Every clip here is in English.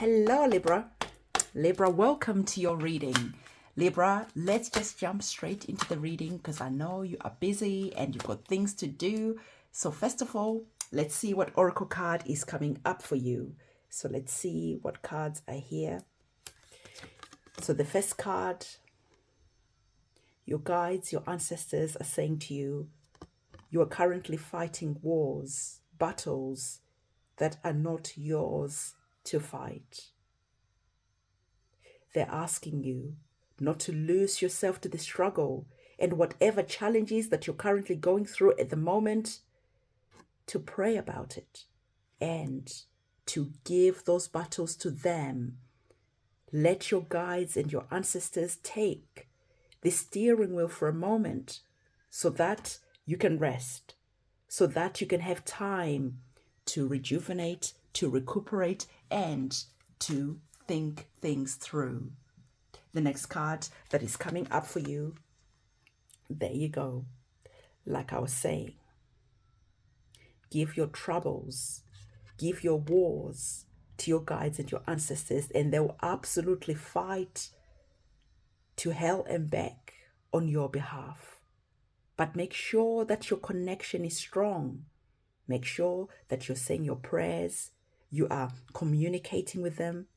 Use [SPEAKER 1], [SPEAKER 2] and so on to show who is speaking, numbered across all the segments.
[SPEAKER 1] Hello, Libra. Libra, welcome to your reading. Libra, let's just jump straight into the reading because I know you are busy and you've got things to do. So first of all, let's see what Oracle card is coming up for you. So let's see what cards are here. So the first card, your guides, your ancestors are saying to you, you are currently fighting wars, battles that are not yours to fight. They're asking you not to lose yourself to the struggle and whatever challenges that you're currently going through at the moment, to pray about it and to give those battles to them. Let your guides and your ancestors take the steering wheel for a moment so that you can rest, so that you can have time to rejuvenate, to recuperate, and to think things through. The next card that is coming up for you, there you go. Like I was saying, give your troubles, give your wars to your guides and your ancestors, and they will absolutely fight to hell and back on your behalf. But make sure that your connection is strong. Make sure that you're saying your prayers, you are communicating with them.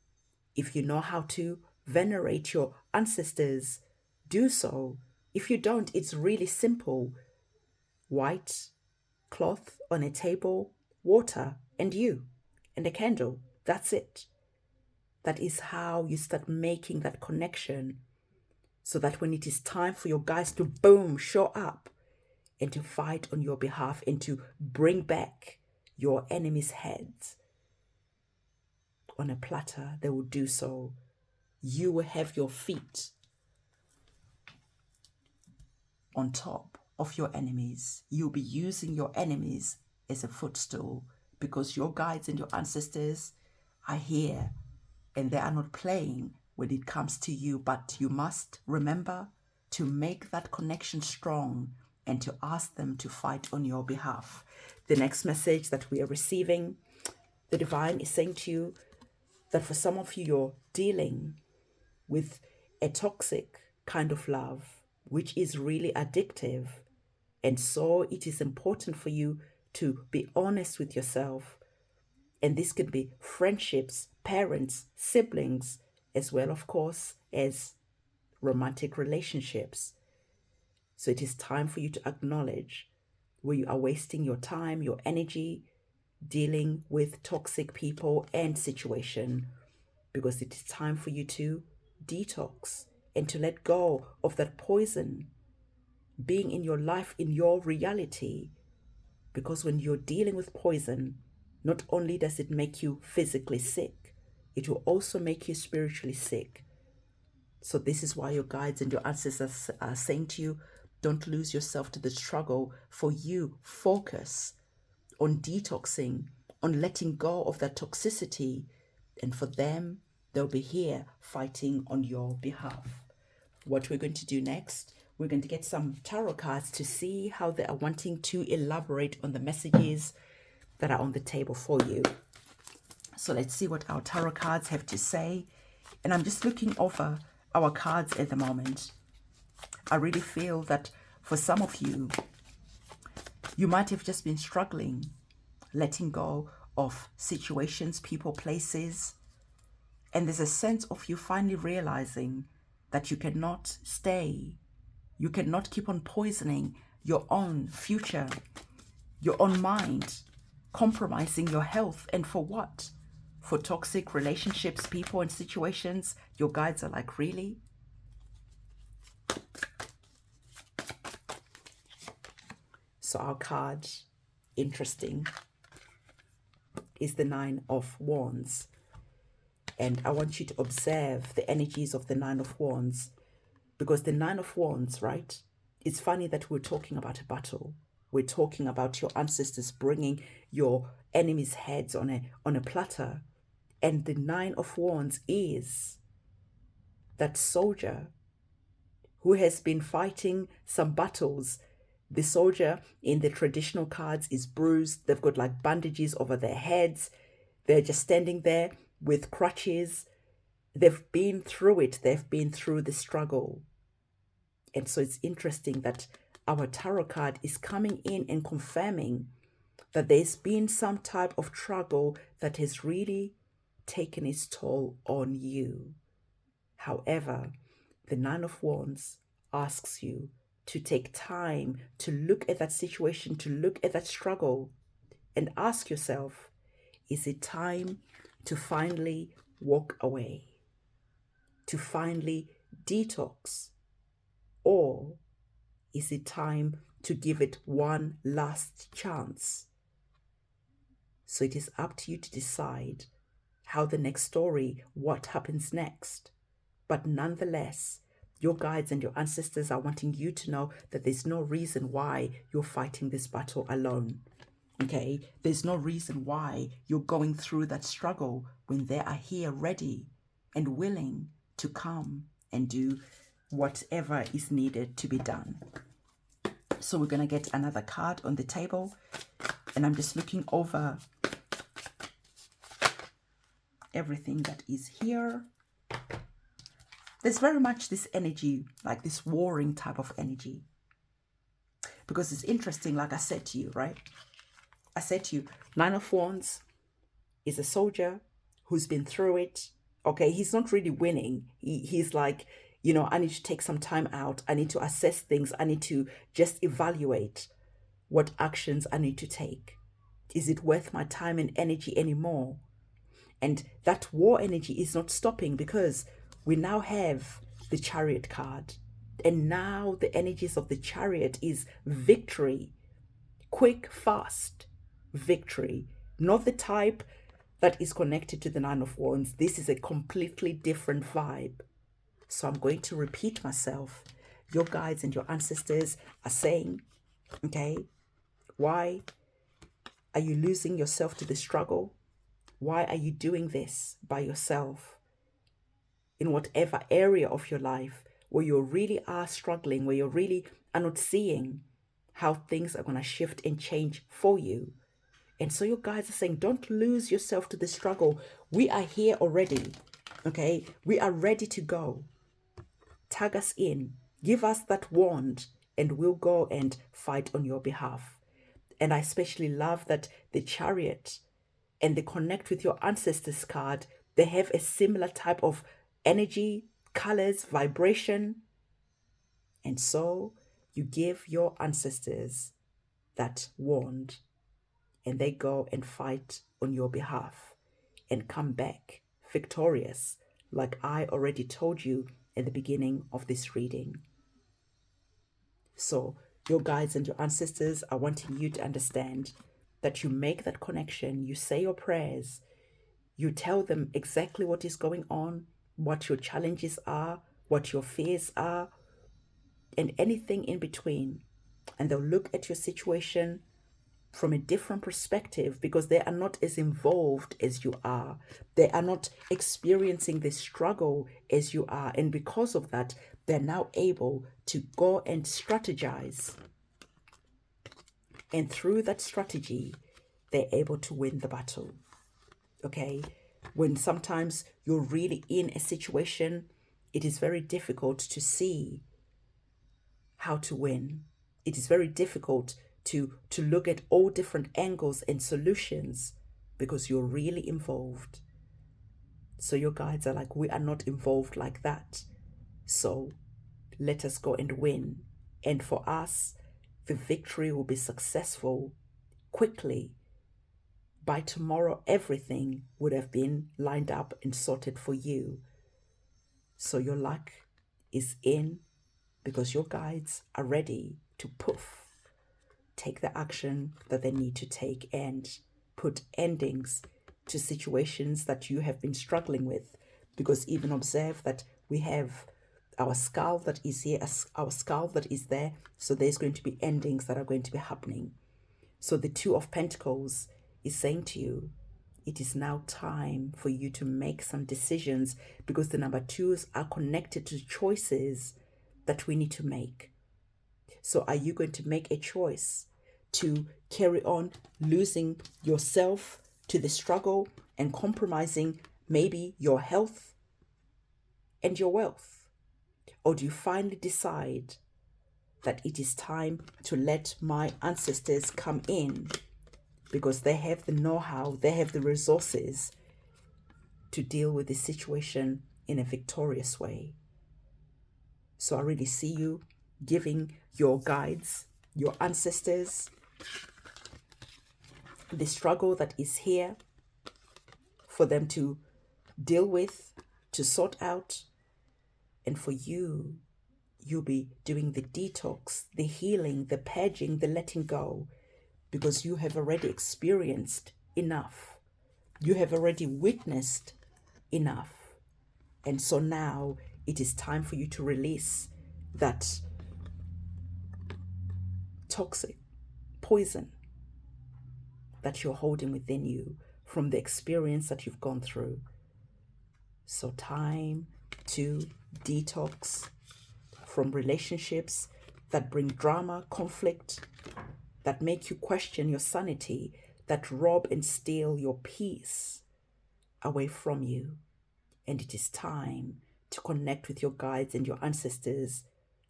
[SPEAKER 1] If you know how to venerate your ancestors, do so. If you don't, it's really simple. White cloth on a table, water, and you, and a candle. That's it. That is how you start making that connection, so that when it is time for your guys to boom, show up and to fight on your behalf and to bring back your enemy's heads on a platter, they will do so. You will have your feet on top of your enemies. You'll be using your enemies as a footstool because your guides and your ancestors are here and they are not playing when it comes to you. But you must remember to make that connection strong and to ask them to fight on your behalf. The next message that we are receiving, the divine is saying to you that for some of you, you're dealing with a toxic kind of love, which is really addictive. And so it is important for you to be honest with yourself. And this could be friendships, parents, siblings, as well, of course, as romantic relationships. So it is time for you to acknowledge where you are wasting your time, your energy, dealing with toxic people and situation, because it is time for you to detox and to let go of that poison being in your life, in your reality. Because when you're dealing with poison, not only does it make you physically sick, it will also make you spiritually sick. So this is why your guides and your ancestors are saying to you, don't lose yourself to the struggle. For you, focus on detoxing, on letting go of that toxicity. And for them, they'll be here fighting on your behalf. What we're going to do next, we're going to get some tarot cards to see how they are wanting to elaborate on the messages that are on the table for you. So let's see what our tarot cards have to say. And I'm just looking over our cards at the moment. I really feel that for some of you, you might have just been struggling, letting go of situations, people, places. And there's a sense of you finally realizing that you cannot stay. You cannot keep on poisoning your own future, your own mind, compromising your health. And for what? For toxic relationships, people, and situations. Your guides are like, really? So our card, interesting, is the Nine of Wands. And I want you to observe the energies of the Nine of Wands, because the Nine of Wands, right? It's funny that we're talking about a battle. We're talking about your ancestors bringing your enemies' heads on a platter. And the Nine of Wands is that soldier who has been fighting some battles. The soldier in the traditional cards is bruised. They've got like bandages over their heads. They're just standing there. with crutches. They've been through it. They've been through the struggle. And so it's interesting that our tarot card is coming in and confirming that there's been some type of struggle that has really taken its toll on you. However, the Nine of Wands asks you to take time to look at that situation, to look at that struggle, and ask yourself, is it time to finally walk away? To finally detox? Or is it time to give it one last chance? So it is up to you to decide how the next story, what happens next. But nonetheless, your guides and your ancestors are wanting you to know that there's no reason why you're fighting this battle alone. Okay? There's no reason why you're going through that struggle when they are here ready and willing to come and do whatever is needed to be done. So we're going to get another card on the table, and I'm just looking over everything that is here. There's very much this energy, like this warring type of energy. Because it's interesting, like I said to you, right? I said to you, Nine of Wands is a soldier who's been through it. Okay, he's not really winning. He's like, you know, I need to take some time out. I need to assess things. I need to just evaluate what actions I need to take. Is it worth my time and energy anymore? And that war energy is not stopping, because we now have the Chariot card. And now the energies of the Chariot is victory. Quick, fast victory. Not the type that is connected to the Nine of Wands. This is a completely different vibe. So I'm going to repeat myself. Your guides and your ancestors are saying, okay, why are you losing yourself to the struggle? Why are you doing this by yourself? In whatever area of your life where you really are struggling, where you really are not seeing how things are going to shift and change for you. And so your guides are saying, don't lose yourself to the struggle. We are here already. Okay, we are ready to go. Tag us in. Give us that wand and we'll go and fight on your behalf. And I especially love that the Chariot and the Connect with Your Ancestors card, they have a similar type of energy, colors, vibration. And so you give your ancestors that wand and they go and fight on your behalf and come back victorious, like I already told you at the beginning of this reading. So your guides and your ancestors are wanting you to understand that you make that connection, you say your prayers, you tell them exactly what is going on, what your challenges are, what your fears are, and anything in between. And they'll look at your situation from a different perspective, because they are not as involved as you are. They are not experiencing the struggle as you are. And because of that, they're now able to go and strategize. And through that strategy, they're able to win the battle. Okay? When sometimes you're really in a situation, it is very difficult to see how to win. It is very difficult to look at all different angles and solutions, because you're really involved. So your guides are like, we are not involved like that. So let us go and win. And for us, the victory will be successful quickly. By tomorrow, everything would have been lined up and sorted for you. So your luck is in, because your guides are ready to take the action that they need to take and put endings to situations that you have been struggling with. Because even observe that we have our skull that is here, our skull that is there. So there's going to be endings that are going to be happening. So the Two of Pentacles is saying to you, it is now time for you to make some decisions, because the number twos are connected to choices that we need to make. So are you going to make a choice to carry on losing yourself to the struggle and compromising maybe your health and your wealth? Or do you finally decide that it is time to let my ancestors come in because they have the know-how, they have the resources to deal with the situation in a victorious way? So I really see you giving your guides, your ancestors, the struggle that is here for them to deal with, to sort out, and for you, you'll be doing the detox, the healing, the purging, the letting go, because you have already experienced enough. You have already witnessed enough. And so now it is time for you to release that toxic poison that you're holding within you from the experience that you've gone through. So time to detox from relationships that bring drama, conflict, that make you question your sanity, that rob and steal your peace away from you. And it is time to connect with your guides and your ancestors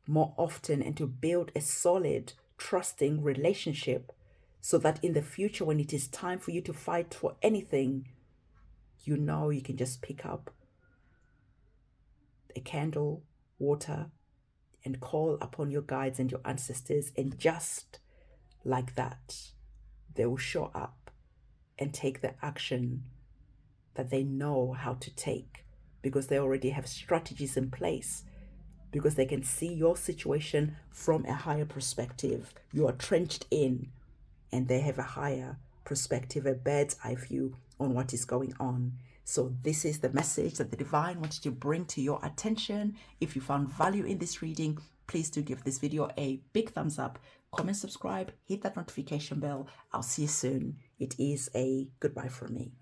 [SPEAKER 1] more often and to build a solid, trusting relationship so that in the future, when it is time for you to fight for anything, you know you can just pick up a candle, water, and call upon your guides and your ancestors, and just like that, they will show up and take the action that they know how to take, because they already have strategies in place, because they can see your situation from a higher perspective. You are trenched in, and they have a higher perspective, a bird's eye view on what is going on. So this is the message that the divine wanted to bring to your attention. If you found value in this reading, please do give this video a big thumbs up, comment, subscribe, hit that notification bell. I'll see you soon. It is a goodbye from me.